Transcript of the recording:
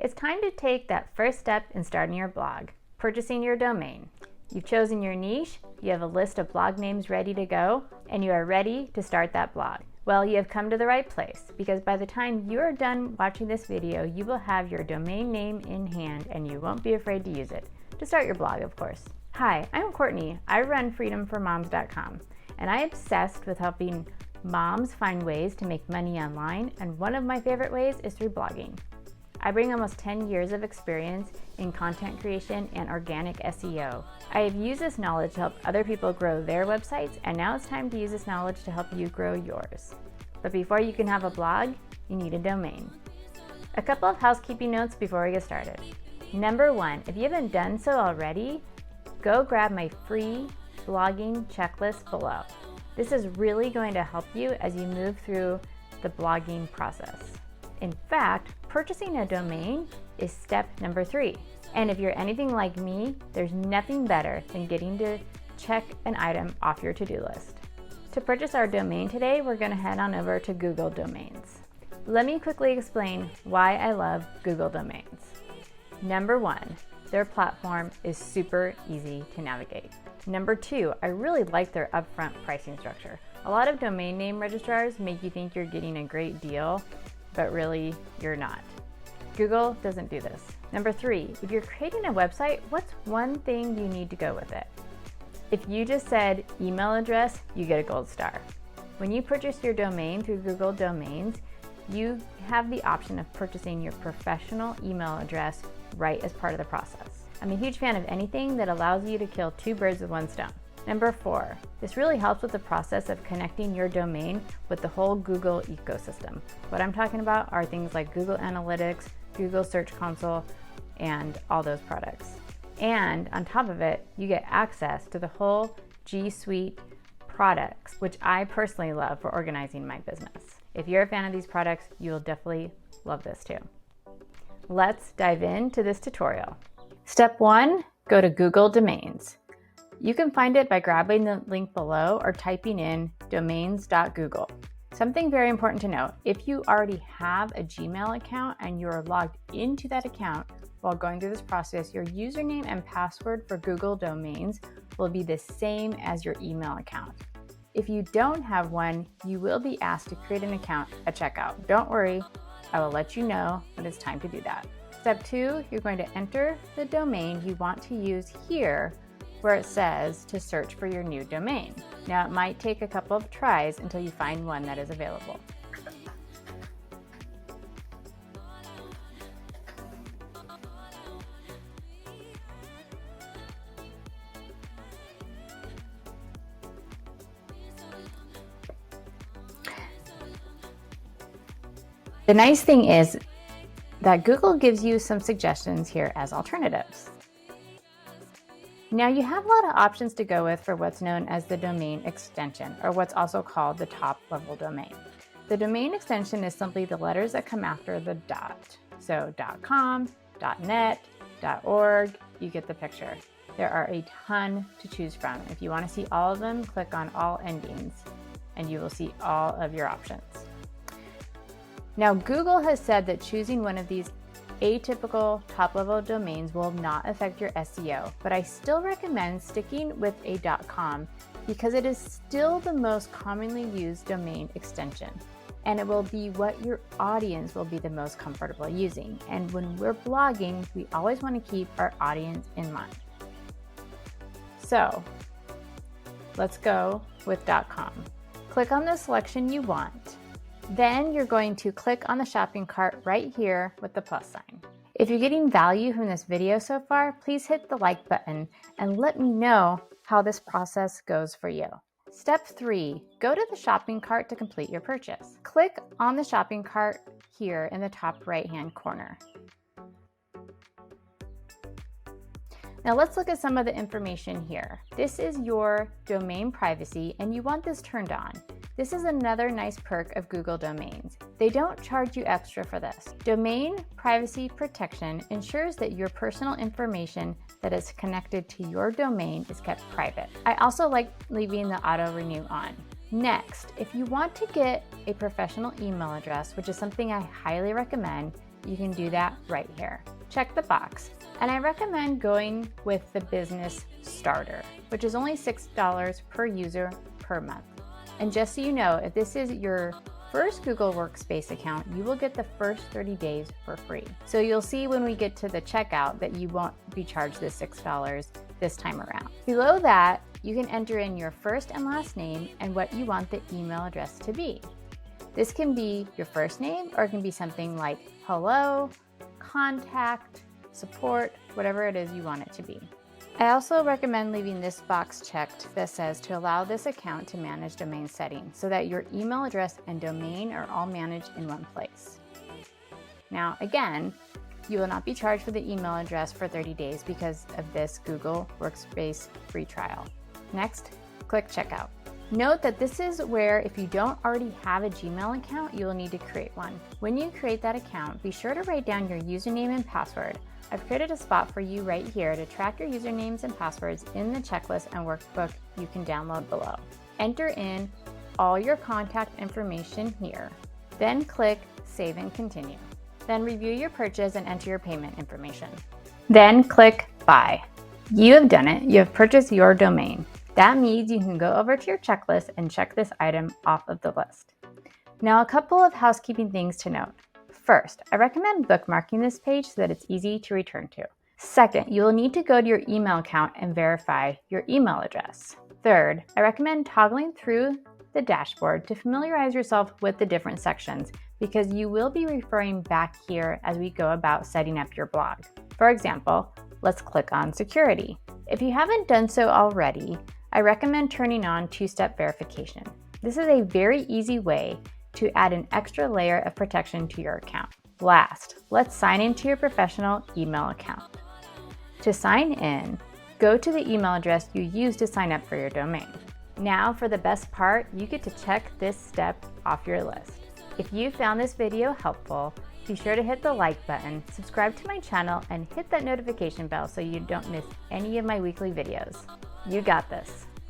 It's time to take that first step in starting your blog, purchasing your domain. You've chosen your niche, you have a list of blog names ready to go, and you are ready to start that blog. Well, you have come to the right place, because by the time you are done watching this video, you will have your domain name in hand and you won't be afraid to use it. To start your blog, of course. Hi, I'm Courtney. I run freedomformoms.com, and I'm obsessed with helping moms find ways to make money online, and one of my favorite ways is through blogging. I bring almost 10 years of experience in content creation and organic SEO. I have used this knowledge to help other people grow their websites, and now it's time to use this knowledge to help you grow yours. But before you can have a blog, you need a domain. A couple of housekeeping notes before we get started. Number one, if you haven't done so already, go grab my free blogging checklist below. This is really going to help you as you move through the blogging process. In fact, purchasing a domain is step number 3. And if you're anything like me, there's nothing better than getting to check an item off your to-do list. To purchase our domain today, we're going to head on over to Google Domains. Let me quickly explain why I love Google Domains. Number 1, their platform is super easy to navigate. Number 2, I really like their upfront pricing structure. A lot of domain name registrars make you think you're getting a great deal, but really you're not. Google doesn't do this. Number 3, if you're creating a website, what's one thing you need to go with it? If you just said email address, you get a gold star. When you purchase your domain through Google Domains, you have the option of purchasing your professional email address right as part of the process. I'm a huge fan of anything that allows you to kill 2 birds with 1 stone. Number 4, this really helps with the process of connecting your domain with the whole Google ecosystem. What I'm talking about are things like Google Analytics, Google Search Console, and all those products. And on top of it, you get access to the whole G Suite products, which I personally love for organizing my business. If you're a fan of these products, you will definitely love this too. Let's dive into this tutorial. Step 1, go to Google Domains. You can find it by grabbing the link below or typing in domains.google. Something very important to note, if you already have a Gmail account and you are logged into that account while going through this process, your username and password for Google Domains will be the same as your email account. If you don't have one, you will be asked to create an account at checkout. Don't worry, I will let you know when it's time to do that. Step 2, you're going to enter the domain you want to use here where it says to search for your new domain. Now, it might take a couple of tries until you find one that is available. The nice thing is that Google gives you some suggestions here as alternatives. Now you have a lot of options to go with for what's known as the domain extension, or what's also called the top level domain. The domain extension is simply the letters that come after the dot. So .com, .net, .org, you get the picture. There are a ton to choose from. If you want to see all of them, click on all endings and you will see all of your options. Now, Google has said that choosing one of these atypical top-level domains will not affect your SEO, but I still recommend sticking with a .com because it is still the most commonly used domain extension, and it will be what your audience will be the most comfortable using. And when we're blogging, we always want to keep our audience in mind. So let's go with .com. Click on the selection you want. Then you're going to click on the shopping cart right here with the plus sign. If you're getting value from this video so far, please hit the like button and let me know how this process goes for you. Step 3, go to the shopping cart to complete your purchase. Click on the shopping cart here in the top right-hand corner. Now let's look at some of the information here. This is your domain privacy and you want this turned on. This is another nice perk of Google Domains. They don't charge you extra for this. Domain privacy protection ensures that your personal information that is connected to your domain is kept private. I also like leaving the auto renew on. Next, if you want to get a professional email address, which is something I highly recommend, you can do that right here. Check the box. And I recommend going with the business starter, which is only $6 per user per month. And just so you know, if this is your first Google Workspace account, you will get the first 30 days for free. So you'll see when we get to the checkout that you won't be charged the $6 this time around. Below that, you can enter in your first and last name and what you want the email address to be. This can be your first name, or it can be something like hello, contact, support, whatever it is you want it to be. I also recommend leaving this box checked that says to allow this account to manage domain settings so that your email address and domain are all managed in one place. Now, again, you will not be charged for the email address for 30 days because of this Google Workspace free trial. Next, click Checkout. Note that this is where if you don't already have a Gmail account, you will need to create one. When you create that account, be sure to write down your username and password. I've created a spot for you right here to track your usernames and passwords in the checklist and workbook you can download below. Enter in all your contact information here. Then click Save and Continue. Then review your purchase and enter your payment information. Then click Buy. You have done it. You have purchased your domain. That means you can go over to your checklist and check this item off of the list. Now, a couple of housekeeping things to note. First, I recommend bookmarking this page so that it's easy to return to. Second, you will need to go to your email account and verify your email address. Third, I recommend toggling through the dashboard to familiarize yourself with the different sections because you will be referring back here as we go about setting up your blog. For example, let's click on Security. If you haven't done so already, I recommend turning on two-step verification. This is a very easy way to add an extra layer of protection to your account. Last, let's sign into your professional email account. To sign in, go to the email address you used to sign up for your domain. Now for the best part, you get to check this step off your list. If you found this video helpful, be sure to hit the like button, subscribe to my channel, and hit that notification bell so you don't miss any of my weekly videos. You got this.